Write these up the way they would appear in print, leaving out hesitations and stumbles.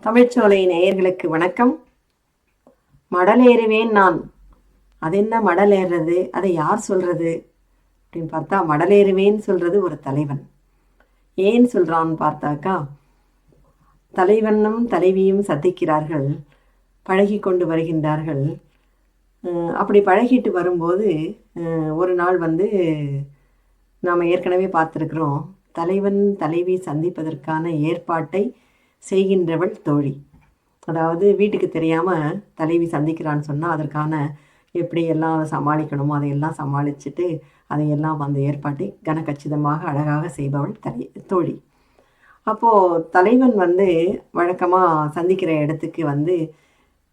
தமிழ்ச்சோலை நேயர்களுக்கு வணக்கம். மடலேறுவேன் நான். அது என்ன மடல் ஏறுறது? அதை யார் சொல்றது அப்படின்னு பார்த்தா, மடலேறுவேன்னு சொல்றது ஒரு தலைவன். ஏன் சொல்றான்னு பார்த்தாக்கா, தலைவனும் தலைவியும் சந்திக்கிறார்கள், பழகி கொண்டு வருகின்றார்கள். அப்படி பழகிட்டு வரும்போது ஒரு நாள் நாம் ஏற்கனவே பார்த்துருக்குறோம், தலைவன் தலைவி சந்திப்பதற்கான ஏற்பாட்டை செய்கின்றவள் தோழி. அதாவது வீட்டுக்கு தெரியாமல் தலைவி சந்திக்கிறான்னு சொன்னால் அதற்கான எப்படி எல்லாம் சமாளிக்கணுமோ அதையெல்லாம் சமாளிச்சுட்டு அதையெல்லாம் அந்த ஏற்பாட்டை கனகச்சிதமாக அழகாக செய்பவள் தோழி. அப்போது தலைவன் வழக்கமாக சந்திக்கிற இடத்துக்கு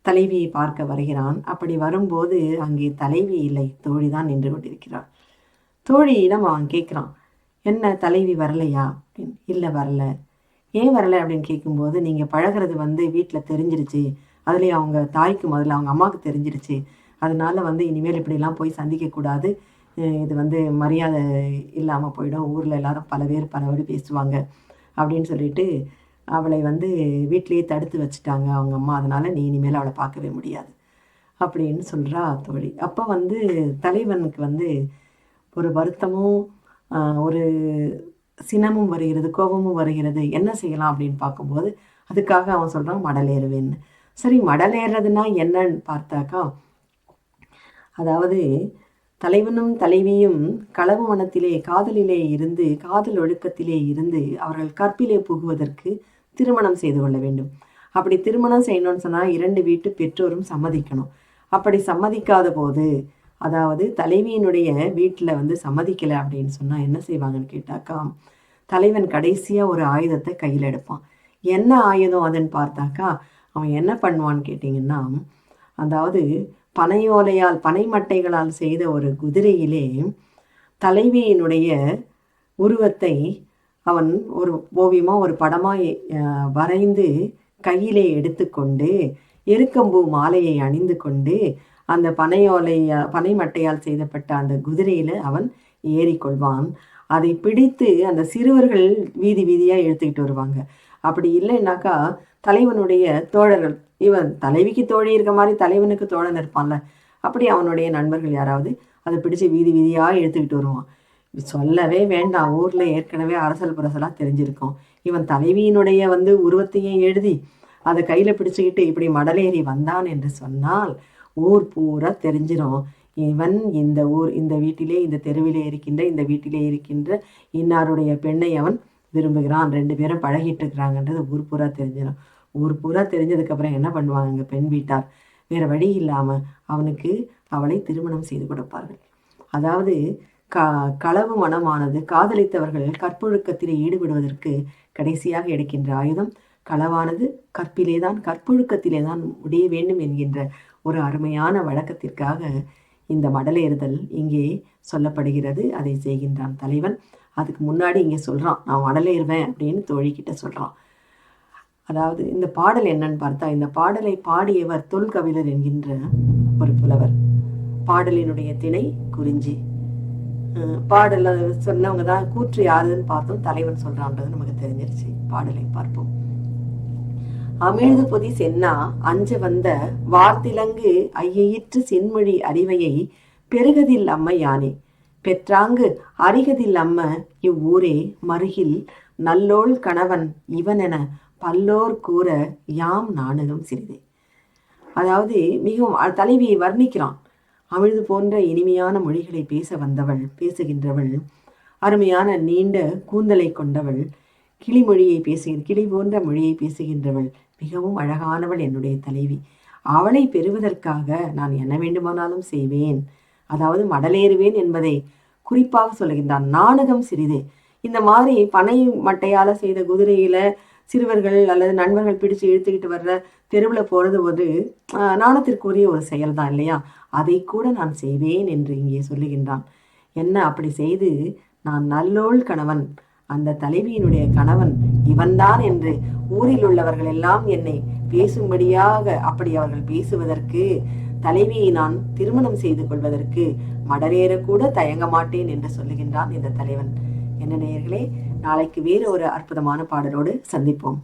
தலைவியை பார்க்க வருகிறான். அப்படி வரும்போது அங்கே தலைவி இல்லை, தோழி தான் நின்று கொண்டிருக்கிறாள். தோழியிடம் அவன் கேட்குறான், என்ன தலைவி வரலையா அப்படின்னு. இல்லை வரல. ஏன் வரலை அப்படின்னு கேட்கும்போது, நீங்கள் பழகிறது வீட்டில் தெரிஞ்சிருச்சு, அதுலேயே அவங்க தாய்க்கு முதல்ல அவங்க அம்மாவுக்கு தெரிஞ்சிருச்சு, அதனால இனிமேல் இப்படிலாம் போய் சந்திக்கக்கூடாது, இது மரியாதை இல்லாமல் போயிடும், ஊரில் எல்லாரும் பல பேர் பேசுவாங்க அப்படின்னு சொல்லிட்டு அவளை வீட்டிலேயே தடுத்து வச்சுட்டாங்க அவங்க அம்மா, அதனால் நீ இனிமேல் அவளை பார்க்கவே முடியாது அப்படின்னு சொல்கிறா தோழி. அப்போ தலைவனுக்கு ஒரு வருத்தமும் ஒரு சினமும் வருகிறது, கோபமும் வருகிறது. என்ன செய்யலாம் அப்படின்னு பார்க்கும்போது அதுக்காக அவன் சொல்கிறான் மடலேறுவேன்னு. சரி, மடலேறதுன்னா என்னன்னு பார்த்தாக்கா, அதாவது தலைவனும் தலைவியும் களவு மனத்திலே காதலிலே இருந்து, காதல் ஒழுக்கத்திலே இருந்து அவர்கள் கற்பிலே புகுவதற்கு திருமணம் செய்து கொள்ள வேண்டும். அப்படி திருமணம் செய்யணும்னு சொன்னால் 2 வீட்டு பெற்றோரும் சம்மதிக்கணும். அப்படி சம்மதிக்காத போது, அதாவது தலைவியினுடைய வீட்டில் சம்மதிக்கலை அப்படின்னு சொன்னால் என்ன செய்வாங்கன்னு கேட்டாக்கா, தலைவன் கடைசியாக ஒரு ஆயுதத்தை கையில் எடுப்பான். என்ன ஆயுதம் அதுன்னு பார்த்தாக்கா, அவன் என்ன பண்ணுவான்னு கேட்டிங்கன்னா, அதாவது பனையோலையால் பனை மட்டைகளால் செய்த ஒரு குதிரையிலே தலைவியினுடைய உருவத்தை அவன் ஒரு ஓவியமாக ஒரு படமாக வரைந்து கையிலே எடுத்துக்கொண்டு எருக்கம்பூ மாலையை அணிந்து கொண்டு அந்த பனை மட்டையால் செய்தப்பட்ட அந்த குதிரையில் அவன் ஏறிக்கொள்வான். அதை பிடித்து அந்த சிறுவர்கள் வீதி வீதியாக எடுத்துக்கிட்டு வருவாங்க. அப்படி இல்லைன்னாக்கா தலைவனுடைய தோழர்கள், இவன் தலைவிக்கு தோழி இருக்க மாதிரி தலைவனுக்கு தோழன் இருப்பான்ல, அப்படி அவனுடைய நண்பர்கள் யாராவது அதை பிடிச்சி வீதி வீதியாக எடுத்துக்கிட்டு வருவான். சொல்லவே வேண்டாம், ஊரில் ஏற்கனவே அரசல் புரசலாக தெரிஞ்சிருக்கும். இவன் தலைவியினுடைய உருவத்தையே எழுதி அதை கையில் பிடிச்சிக்கிட்டு இப்படி மடலேறி வந்தான் என்று சொன்னால் ஊர் பூரா தெரிஞ்சிடும், இவன் இந்த வீட்டிலே, இந்த தெருவிலே இருக்கின்ற, இந்த வீட்டிலே இருக்கின்ற இன்னாருடைய பெண்ணை அவன் விரும்புகிறான், 2 பேரும் பழகிட்டு இருக்கிறாங்கன்றது ஊர் பூரா தெரிஞ்சிடும். ஊர் பூரா தெரிஞ்சதுக்கப்புறம் என்ன பண்ணுவாங்க பெண் வீட்டார்? வேறு வழி இல்லாமல் அவனுக்கு அவளை திருமணம் செய்து கொடுப்பார்கள். அதாவது களவு மனமானது காதலித்தவர்கள் கற்பொழுக்கத்திலே ஈடுபடுவதற்கு கடைசியாக எடுக்கின்ற ஆயுதம் களவானது கற்பிலே தான், கற்பொழுக்கத்திலே தான் முடிய வேண்டும் என்கின்ற ஒரு அருமையான வழக்கத்திற்காக இந்த மடலேறுதல் இங்கே சொல்லப்படுகிறது. அதை செய்கின்றான் தலைவன். அதுக்கு முன்னாடி இங்கே சொல்கிறான், நான் மடலேறுவேன் அப்படின்னு தோழிக்கிட்ட சொல்கிறான். அதாவது இந்த பாடல் என்னன்னு பார்த்தா, இந்த பாடலை பாடியவர் தொல்கவிழர் என்கின்ற ஒரு புலவர். பாடலினுடைய திணை குறிஞ்சி. பாடல சொன்னவங்க தான் கூற்று யாருன்னு பார்த்தோம், தலைவன் சொல்கிறான்றது நமக்கு தெரிஞ்சிருச்சு. பாடலை பார்ப்போம். அமிழ்து பொதி சென்னா அஞ்ச வந்த வார்த்திலங்கு ஐயிற்று சென்மொழி அறிவையை பெருகதில் அம்ம யானே பெற்றாங்கு அறிகதில் அம்ம இவ்வூரே மருகில் நல்லோள் கணவன் இவனென பல்லோர் கூற யாம் நாணகம் சிறிதே. அதாவது மிகவும் தலைவியை வர்ணிக்கிறான். அமிழ்து போன்ற இனிமையான மொழிகளை பேசுகின்றவள், அருமையான நீண்ட கூந்தலை கொண்டவள், கிளி போன்ற மொழியை பேசுகின்றவள், மிகவும் அழகானவள் என்னுடைய தலைவி. அவளை பெறுவதற்காக நான் என்ன வேண்டுமானாலும் செய்வேன். அதாவது மடலேறுவேன் என்பதை குறிப்பாக சொல்லுகின்றான். நாணகம் சிறிதே. இந்த மாதிரி பனை மட்டையால் செய்த குதிரையில சிறுவர்கள் அல்லது நண்பர்கள் பிடிச்சு இழுத்துக்கிட்டு வர்ற தெருவில் போகிறது ஒரு நாணத்திற்குரிய ஒரு செயல்தான் இல்லையா? அதை கூட நான் செய்வேன் என்று இங்கே சொல்லுகின்றான். என்ன அப்படி செய்து நான் நல்லோள் கணவன், அந்த தலைவியினுடைய கணவன் இவன்தான் என்று ஊரில் உள்ளவர்கள் எல்லாம் என்னை பேசும்படியாக, அப்படி அவர்கள் பேசுவதற்கு, தலைவியை நான் திருமணம் செய்து கொள்வதற்கு மடலேற கூட தயங்க மாட்டேன் என்று சொல்லுகின்றான் இந்த தலைவன். என்ன நேயர்களே, நாளைக்கு வேறு ஒரு அற்புதமான பாடலோடு சந்திப்போம்.